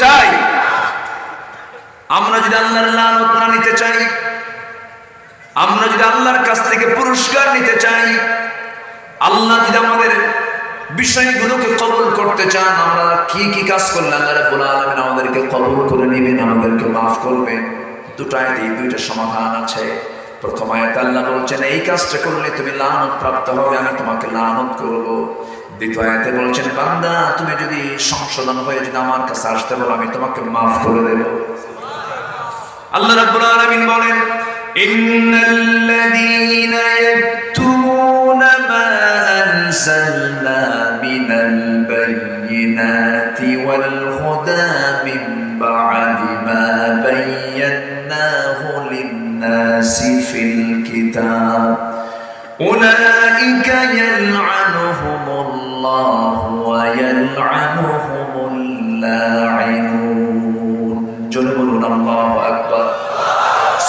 চাই? আমরা যদি আল্লাহর লানত না নিতে চাই, আমরা যদি আল্লাহর কাছ থেকে পুরস্কার নিতে চাই, আল্লাহ যদি আমাদের বিষয়গুলোকে কবুল করতে চান, আমরা কি কি কাজ করলে আল্লাহ রাব্বুল আলামিন আমাদেরকে কবুল করে নেবেন, আমাদেরকে মাফ করবেন? দুইটা সমাধান আছে। প্রথম আয়াতে আল্লাহ বলছেন এই কাজটা করলে তুমি লানত প্রাপ্ত হবে, আমি তোমাকে লানত করব। দ্বিতীয় আয়াতে বলছেন বান্দা তুমি যদি সংশোধন হয়ে যদি আমার কাছে আসতে পারো, আমি তোমাকে মাফ করে দেব। আল্লাহ রাব্বুল আলামিন বলেন ইন্নাল্লাযীনা ইয়াকতুমুনা মা আনজালনা মিনাল বায়্যিনাতি ওয়াল হুদা মিন বা'দি মা বায়্যানাহু লিন-নাসি ফিল কিতাব উলাইকা ইয়াল'আনুহুমুল্লাহু ওয়া ইয়াল'আনুহুমুল লা'ইনুন। জোরে বলুন আল্লাহু আকবার।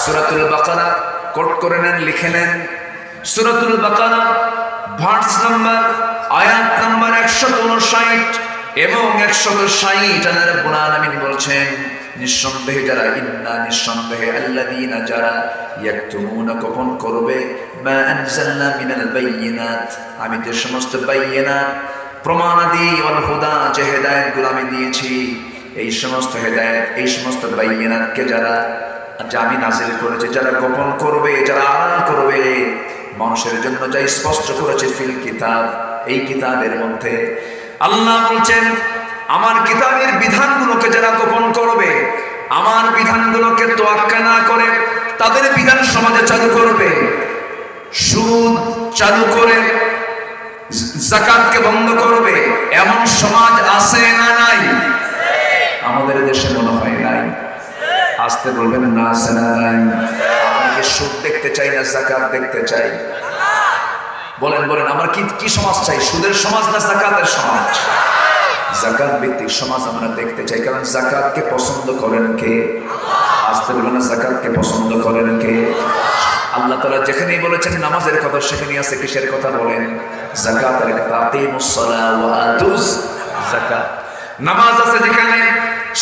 সূরাতুল বাকারা কোট করে নেন, লিখে নেন। সূরাতুল বাকারা ভার্স নাম্বার, আয়াত নাম্বার 159 এবং 160। আল্লাহ রাব্বুল আলামিন বলছেন নিঃসন্দেহে যারা, নিঃসন্দেহে আল্লাযীনা যারা ইয়াকতুমুনা গোপন করবে মা আনজালনা মিনাল বায়্যিনাত, আমি যে সমস্ত বায়্যিনাত প্রমাণাদি ওয়াল হুদা যে হেদায়েতগুলো আমি দিয়েছি, এই সমস্ত হেদায়েত এই সমস্ত বায়্যিনাতকে যারা যা আমি নাজিল করেছি, যারা গোপন করবে, যারা আড়াল করবে, মানুষের জন্য যা স্পষ্ট করেছে ফিল কিতাব, এই কিতাবের মধ্যে। আল্লাহ বলছেন আমার কিতাবের বিধানগুলোকে যারা গোপন করবে, আমার বিধানগুলোকে তোয়াক্কা না করে তাদের বিধান সমাজে চালু করবে, সুদ চালু করে যাকাতকে বন্ধ করবে, এমন সমাজ আছে না নাই? আমাদের দেশে মনে হয় নাই। আসতে বলবেন না, আছে না নাই? আমাকে সুদ দেখতে চাই না যাকাত দেখতে চাই? বলেন বলেন, আমার কি সমাজ চাই? সুদের সমাজ না যাকাতের সমাজ? যাকাত ভিত্তিক সমাজ আমরা দেখতে চাই। কারণ যাকাতকে পছন্দ করেন কে? আসতে বলবেন না, যাকাতকে পছন্দ করেন কে? আল্লাহ তাআলা যেখানেই বলেছেন নামাজের কথা, সেখানেই আছে কিসের কথা? বলেন যাকাতের কথা। আকিমুস সালাহ ওয়া আতুজ যাকাত। নামাজ আছে যেখানে,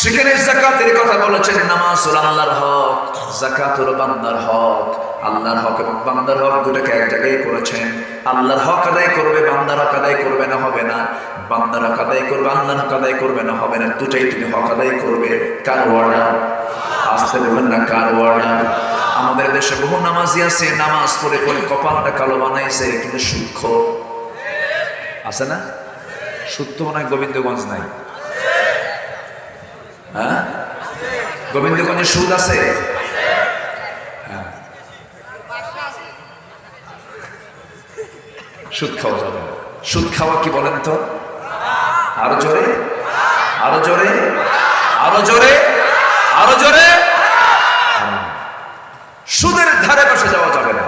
সেখানে যাকাতের কথা বলেছেন। নামাজ হলো আল্লাহর হক, যাকাত হলো বান্দার হক। আল্লাহর হক এবং বান্দার হক দুটোকে এক জায়গায় করেছেন। আল্লাহর হক আদায় করবে, বান্দার হক আদায় করবে না, হবে না। বান্দার হক আদায় করবে, আল্লাহর হক আদায় করবে না, হবে না। দুটাই তুমি হক আদায় করবে। কার ওয়ার্ডার? আসতে বলবেন না, কার ওয়ার্ডার? আমাদের দেশে বহু নামাজি আছে, নামাজ পড়ে পড়ে কপালটা কালো বানাইছে, কিন্তু সুদখোর আছে না? সুদ তো মনে হয় গোবিন্দগঞ্জ নাই, হ্যাঁ? গোবিন্দগঞ্জে সুদ আছে? হ্যাঁ, সুদ খাওয়া যাবে। সুদ খাওয়া কি বলেন তো? আরো জোরে, আরো জোরে, আরো জোরে, আরো জোরে। সুদের ধারে পাশে যাওয়া যাবে না।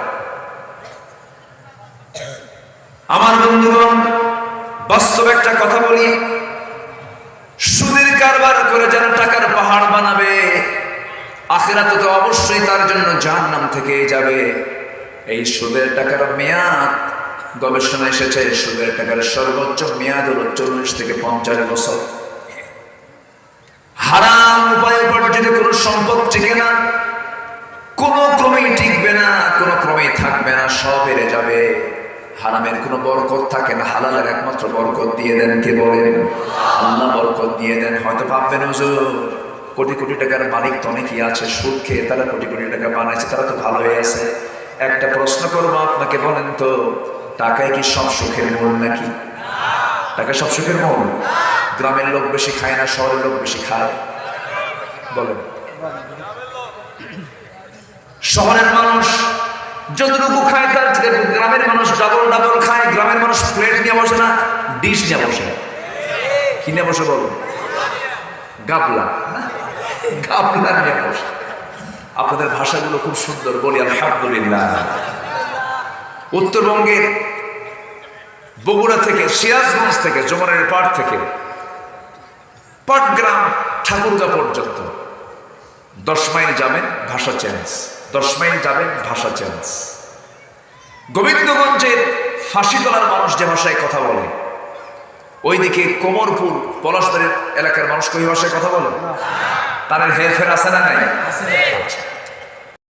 আমার বন্ধুগণ, বাস্তব একটা কথা বলি, সুদের কারবার করে যারা টাকার পাহাড় বানাবে, আখিরাতে তো অবশ্যই তার জন্য জাহান্নাম থেকে যাবে। এই সুদের টাকার মেয়াদ, গবেষণা এসেছে সুদের টাকার সর্বোচ্চ মেয়াদ হলো 40 থেকে 50 বছর। হারাম উপায়ে উপার্জিত কোনো সম্পদ টিকে না, কোনো ক্রমেই টিকবে না, কোনো ক্রমেই থাকবে না, সব বেড়ে যাবে। হারামের কোনো বরকত থাকে না, হালালের একমাত্র বরকত দিয়ে দেন কে? বলেন আল্লাহ বরকত দিয়ে দেন। হয়তো ভাববেন হুজুর কোটি কোটি টাকার মালিক তো অনেকেই আছে, সুদ খেয়ে তারা কোটি কোটি টাকা বানাইছে, তারা তো ভালো হয়ে আছে। একটা প্রশ্ন করবো আপনাকে, বলেন তো টাকায় কি সব সুখের মূল নাকি? টাকা সব সুখের মূল? গ্রামের লোক বেশি খায় না শহরের লোক বেশি খায়? বলেন। শহরের মানুষ যতটুকু খায় তার গ্রামের মানুষ ডাবল ডাবল খায়। গ্রামের মানুষ প্লেট নিয়ে বসে না, ডিশ নিয়ে বসে। কি নিয়ে বসে বলুন? গাবলা, গাবলা নিয়ে বসে। আপনাদের ভাষাগুলো খুব সুন্দর, বলি আলহামদুলিল্লাহ। উত্তরবঙ্গের বগুড়া থেকে, সিরাজগঞ্জ থেকে, যমুনার পাড় থেকে পাটগ্রাম ঠাকুরগাঁ পর্যন্ত 10 মাইল যাবেন ভাষা চেঞ্জ, 10 মাইল যাবেন ভাষা চেঞ্জ। গোবিন্দগঞ্জের ফাঁসিতলার মানুষ যে ভাষায় কথা বলে, ওইদিকে কোমরপুর পলাশবাড়ির এলাকার মানুষ কই ভাষায় কথা বলে, তাদের হেরফের আছে না নাই?